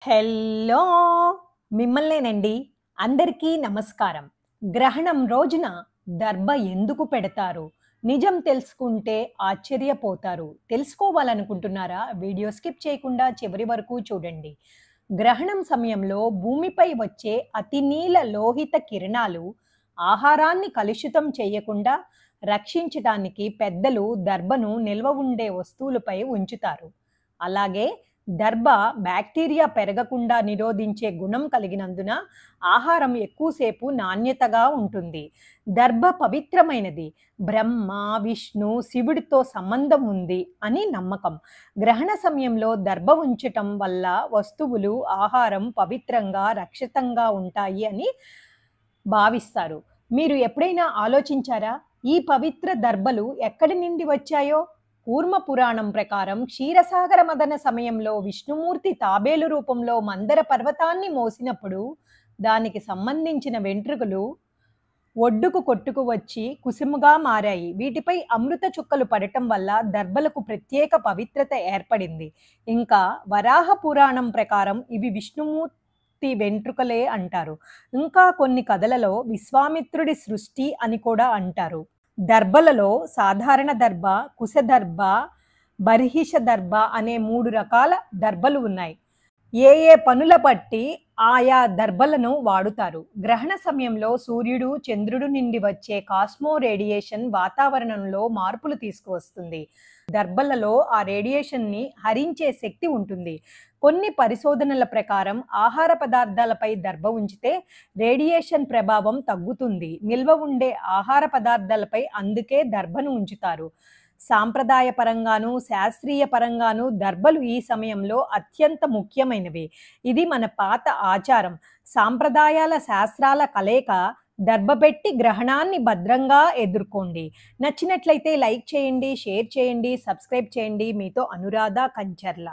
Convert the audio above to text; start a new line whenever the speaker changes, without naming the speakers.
Hello మిమ్మల్నేనండి. అందరికీ నమస్కారం. గ్రహణం రోజున దర్భ ఎందుకు పెడతారు? నిజం తెలుసుకుంటే ఆశ్చర్యపోతారు. తెలుసుకోవాలనుకుంటున్నారా? వీడియో స్కిప్ చేయకుండా చివరి వరకు చూడండి. గ్రహణం సమయంలో భూమిపై వచ్చే అతినీల లోహిత కిరణాలు ఆహారాన్ని కలుషితం చేయకుండా రక్షించటానికి పెద్దలు దర్భను నిల్వ ఉండే వస్తువులపై ఉంచుతారు. అలాగే దర్భ బ్యాక్టీరియా పెరగకుండా నిరోధించే గుణం కలిగినందున ఆహారం ఎక్కువసేపు నాణ్యతగా ఉంటుంది. దర్భ పవిత్రమైనది. బ్రహ్మ, విష్ణు, శివుడితో సంబంధం ఉంది అని నమ్మకం. గ్రహణ సమయంలో దర్భ ఉంచటం వల్ల వస్తువులు, ఆహారం పవిత్రంగా, రక్షితంగా ఉంటాయి అని భావిస్తారు. మీరు ఎప్పుడైనా ఆలోచించారా? ఈ పవిత్ర దర్భలు ఎక్కడి నుండి వచ్చాయో? కూర్మ పురాణం ప్రకారం క్షీరసాగర మదన సమయంలో విష్ణుమూర్తి తాబేలు రూపంలో మందర పర్వతాన్ని మోసినప్పుడు దానికి సంబంధించిన వెంట్రుకలు ఒడ్డుకు కొట్టుకు వచ్చి కుసుముగా మారాయి. వీటిపై అమృత చుక్కలు పడటం వల్ల దర్భలకు ప్రత్యేక పవిత్రత ఏర్పడింది. ఇంకా వరాహ పురాణం ప్రకారం ఇవి విష్ణుమూర్తి వెంట్రుకలే అంటారు. ఇంకా కొన్ని కథలలో విశ్వామిత్రుడి సృష్టి అని కూడా అంటారు. దర్భలలో సాధారణ దర్భ, కుశదర్భ, బర్హిష దర్భ అనే 3 రకాల దర్భలు ఉన్నాయి. ఏ ఏ పనుల బట్టి ఆయా దర్భలను వాడుతారు. గ్రహణ సమయంలో సూర్యుడు, చంద్రుడు నుండి వచ్చే కాస్మో రేడియేషన్ వాతావరణంలో మార్పులు తీసుకువస్తుంది. దర్భలలో ఆ రేడియేషన్ని హరించే శక్తి ఉంటుంది. కొన్ని పరిశోధనల ప్రకారం ఆహార పదార్థాలపై దర్భ ఉంచితే రేడియేషన్ ప్రభావం తగ్గుతుంది. నిల్వ ఉండే ఆహార పదార్థాలపై అందుకే దర్భను ఉంచుతారు. సాంప్రదాయపరంగాను, శాస్త్రీయ పరంగాను దర్భలు ఈ సమయంలో అత్యంత ముఖ్యమైనవి. ఇది మన పాత ఆచారం. సాంప్రదాయాల, శాస్త్రాల కలయిక. దర్భ పెట్టి గ్రహణాన్ని భద్రంగా ఎదుర్కోండి. నచ్చినట్లయితే లైక్ చేయండి, షేర్ చేయండి, సబ్స్క్రైబ్ చేయండి. మీతో అనురాధ కంచర్ల.